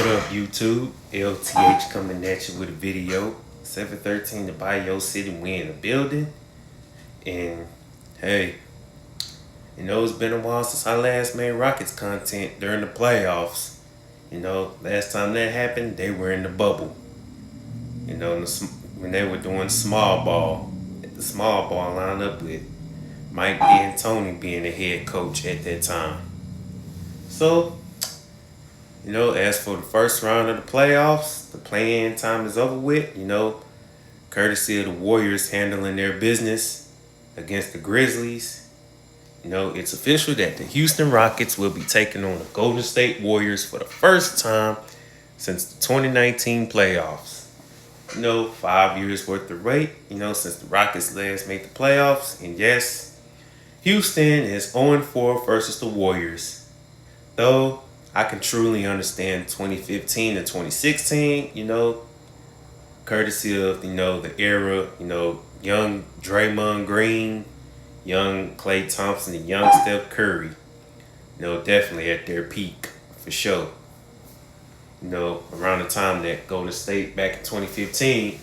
What up, YouTube? LTH coming at you with a video. 713 to Bio City, we in the building. And hey, it's been a while since I last made Rockets content during the playoffs. Last time that happened, they were in the bubble. When they were doing small ball, the small ball lineup with Mike D'Antoni being the head coach at that time. So, as for the first round of the playoffs, the play-in time is over with. Courtesy of the Warriors handling their business against the Grizzlies. It's official that the Houston Rockets will be taking on the Golden State Warriors for the first time since the 2019 playoffs. 5 years worth of wait, since the Rockets last made the playoffs. And yes, Houston is 0-4 versus the Warriors. Though I can truly understand 2015 to 2016, courtesy of, the era, young Draymond Green, young Klay Thompson, and young Steph Curry, definitely at their peak for sure. Around the time that Golden State back in 2015,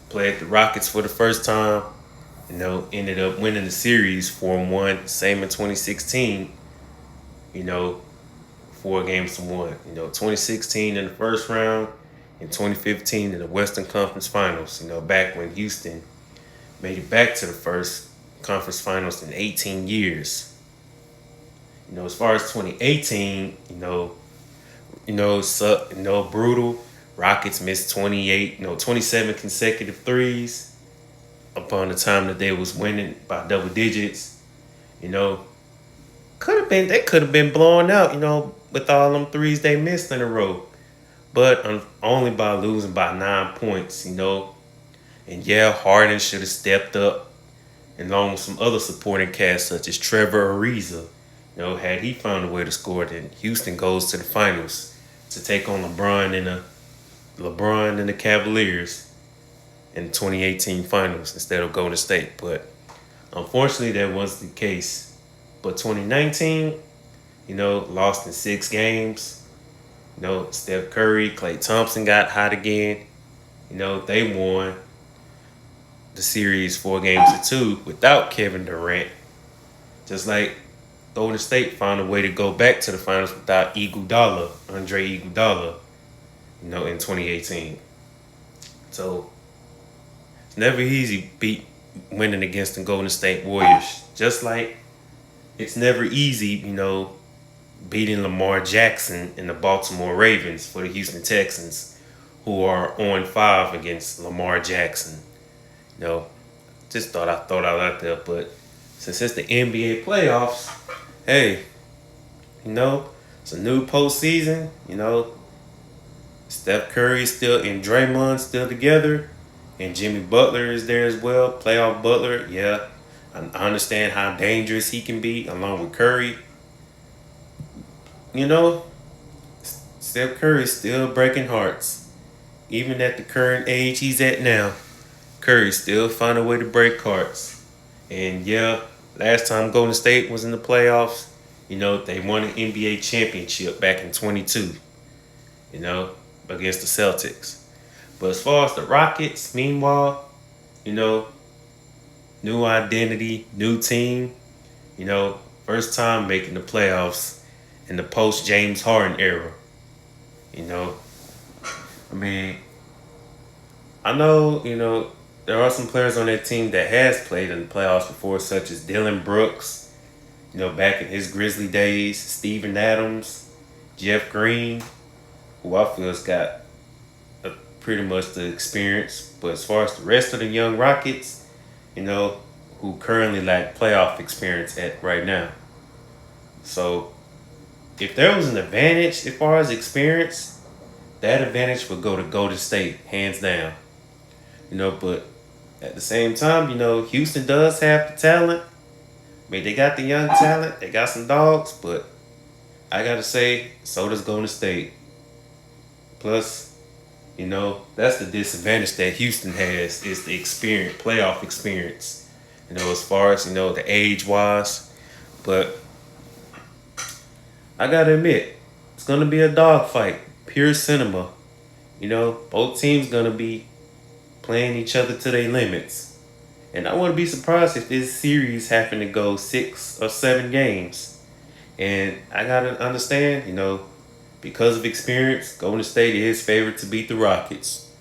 played the Rockets for the first time, ended up winning the series 4-1, same in 2016, 4 games to 1. 2016 in the first round and 2015 in the Western Conference Finals, back when Houston made it back to the first conference finals in 18 years. As far as 2018, brutal. Rockets missed 27 consecutive threes upon the time that they was winning by double digits. They could have been blown out, with all them threes they missed in a row. But only by losing by 9 points, And yeah, Harden should have stepped up, along with some other supporting cast such as Trevor Ariza. Had he found a way to score, then Houston goes to the finals to take on LeBron and the Cavaliers in the 2018 finals instead of Golden State. But unfortunately, that wasn't the case. But 2019, lost in 6 games. Steph Curry, Klay Thompson got hot again. They won the series 4-2 without Kevin Durant. Just like Golden State found a way to go back to the finals without Andre Iguodala, in 2018. So it's never easy winning against the Golden State Warriors. Just like it's never easy, beating Lamar Jackson and the Baltimore Ravens for the Houston Texans, who are 0-5 against Lamar Jackson. Just thought I'd throw that out there. But since it's the NBA playoffs, hey, it's a new postseason. Steph Curry still and Draymond still together, and Jimmy Butler is there as well. Playoff Butler, yeah. I understand how dangerous he can be along with Curry. Steph Curry's still breaking hearts. Even at the current age he's at now, Curry still find a way to break hearts. And yeah, last time Golden State was in the playoffs, they won an NBA championship back in 22, against the Celtics. But as far as the Rockets, meanwhile, new identity, new team, first time making the playoffs in the post-James Harden era. I know, there are some players on that team that has played in the playoffs before, such as Dylan Brooks, back in his Grizzly days, Steven Adams, Jeff Green, who I feel has got pretty much the experience. But as far as the rest of the young Rockets, who currently lack playoff experience at right now. So if there was an advantage as far as experience, that advantage would go to Golden State, hands down. But at the same time, Houston does have the talent. They got the young talent. They got some dogs, but I got to say, so does Golden State. Plus, that's the disadvantage that Houston has is the experience, playoff experience, as far as, the age-wise. But I got to admit, It's gonna be a dogfight, pure cinema. Both teams gonna be playing each other to their limits. And I wouldn't be surprised if this series happened to go 6 or 7 games. And I gotta understand, because of experience, Golden State is favored to beat the Rockets.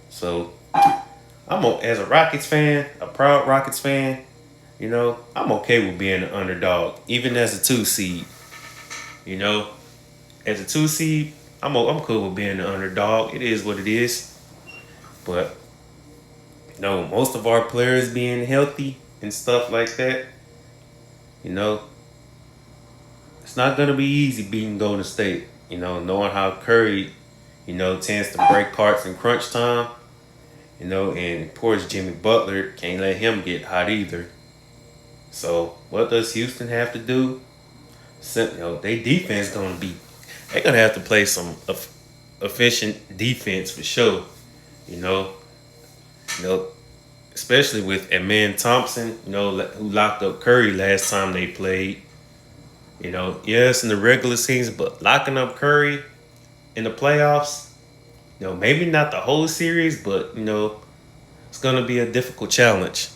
So as a Rockets fan, a proud Rockets fan, I'm okay with being an underdog, even as a 2 seed. You know, as a 2 seed, I'm cool with being an underdog. It is what it is. But most of our players being healthy and stuff like that, you know, it's not gonna be easy beating Golden State. Knowing how Curry, tends to break hearts in crunch time. And of course Jimmy Butler can't let him get hot either. So what does Houston have to do? They defense they're gonna have to play some efficient defense for sure. You know, you know, especially with Amen Thompson, who locked up Curry last time they played. Yes, in the regular season, but locking up Curry in the playoffs, maybe not the whole series, but it's gonna be a difficult challenge.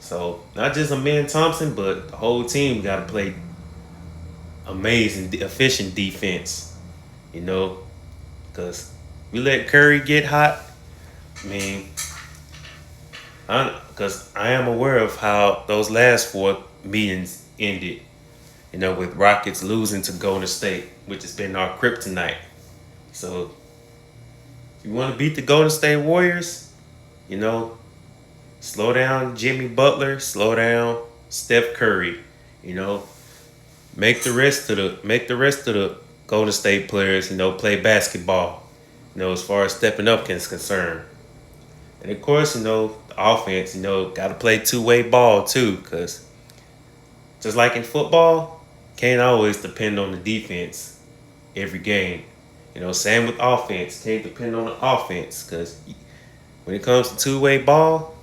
So not just Amen Thompson, but the whole team got to play amazing, efficient defense. Because we let Curry get hot. I mean, because I am aware of how those last 4 meetings ended. With Rockets losing to Golden State, which has been our kryptonite. So, if you want to beat the Golden State Warriors, slow down Jimmy Butler, slow down Steph Curry. Make the rest of the Golden State players, play basketball. As far as stepping up is concerned. And of course, the offense, got to play two-way ball too, because just like in football, can't always depend on the defense every game. Same with offense. Can't depend on the offense, because when it comes to two-way ball,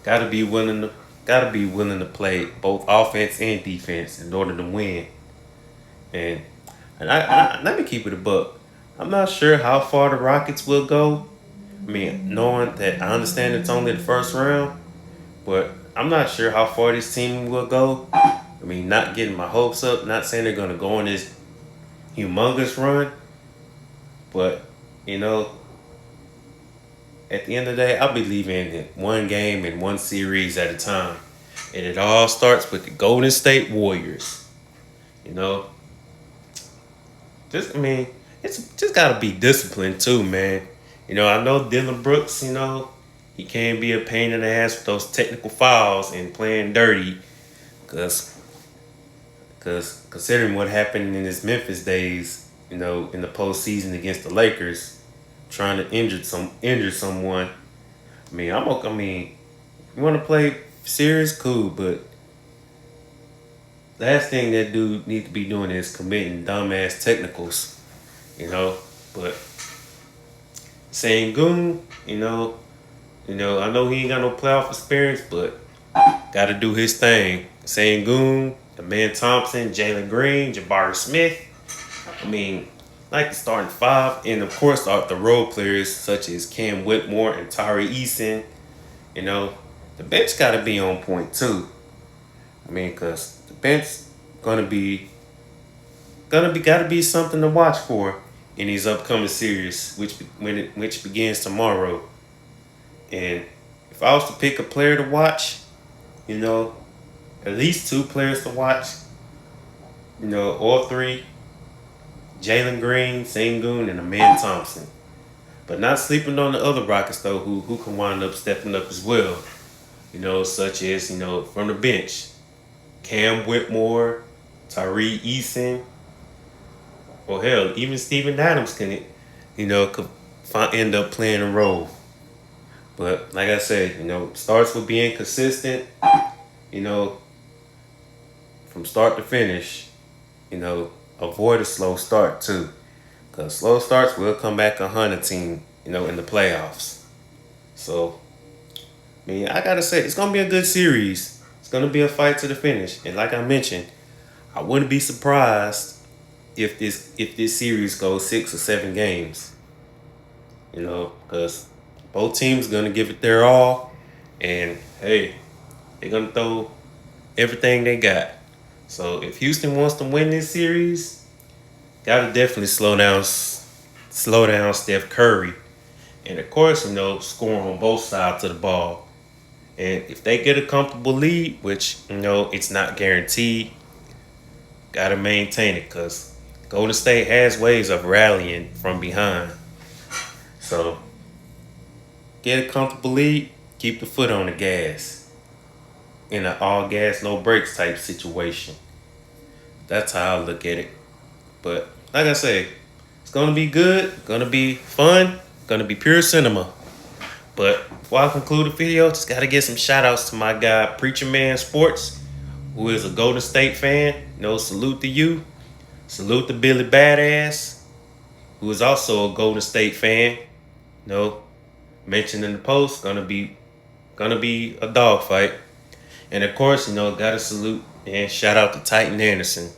gotta be willing to play both offense and defense in order to win. And I let me keep it a buck. I'm not sure how far the Rockets will go. I mean, knowing that I understand it's only the first round, but I'm not sure how far this team will go. I mean, not getting my hopes up, not saying they're going to go on this humongous run, but, at the end of the day, I believe in one game and one series at a time. And it all starts with the Golden State Warriors. It's just got to be disciplined too, man. I know Dylan Brooks, he can be a pain in the ass with those technical fouls and playing dirty. Because considering what happened in his Memphis days, in the postseason against the Lakers, trying to injure someone. I mean, you want to play serious, cool, but last thing that dude need to be doing is committing dumbass technicals, But Sengun, I know he ain't got no playoff experience, but got to do his thing. Sengun, Amen Thompson, Jalen Green, Jabari Smith. Like the starting 5, and of course the role players such as Cam Whitmore and Tari Eason. The bench got to be on point too. Because the bench got to be something to watch for in these upcoming series, which begins tomorrow. And if I was to pick a player to watch, at least 2 players to watch, all 3. Jalen Green, Sengun, and Amen Thompson. But not sleeping on the other Rockets, though, who can wind up stepping up as well. Such as, from the bench. Cam Whitmore, Tyree Eason, or hell, even Steven Adams can, could end up playing a role. But like I said, starts with being consistent, from start to finish, avoid a slow start too. Because slow starts will come back a hunter team, in the playoffs. So, I gotta say, it's gonna be a good series. It's gonna be a fight to the finish. And like I mentioned, I wouldn't be surprised if this series goes 6 or 7 games. You know, because both teams gonna give it their all, and hey, they're gonna throw everything they got. So if Houston wants to win this series, gotta definitely slow down Steph Curry, and of course, you know, scoring on both sides of the ball. And if they get a comfortable lead, which you know it's not guaranteed, gotta maintain it because Golden State has ways of rallying from behind. So get a comfortable lead, keep the foot on the gas in an all gas no brakes type situation. That's how I look at it. But like I say, it's gonna be good, gonna be fun, gonna be pure cinema. But before I conclude the video, just gotta give some shout outs to my guy Preacher Man Sports, who is a Golden State fan. You know, salute to you. Salute to Billy Badass, who is also a Golden State fan. You know, mentioned in the post, gonna be a dogfight. And of course, you know, gotta salute and shout out to Titan Anderson,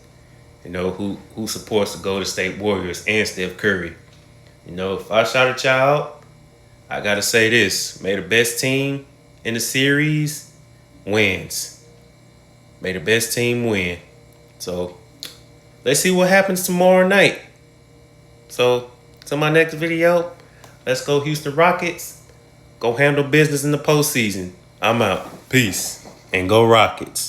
you know, who supports the Golden State Warriors and Steph Curry. You know, if I shout a child, I gotta say this: may the best team in the series wins. May the best team win. So let's see what happens tomorrow night. So to my next video, let's go Houston Rockets. Go handle business in the postseason. I'm out. Peace. And go Rockets.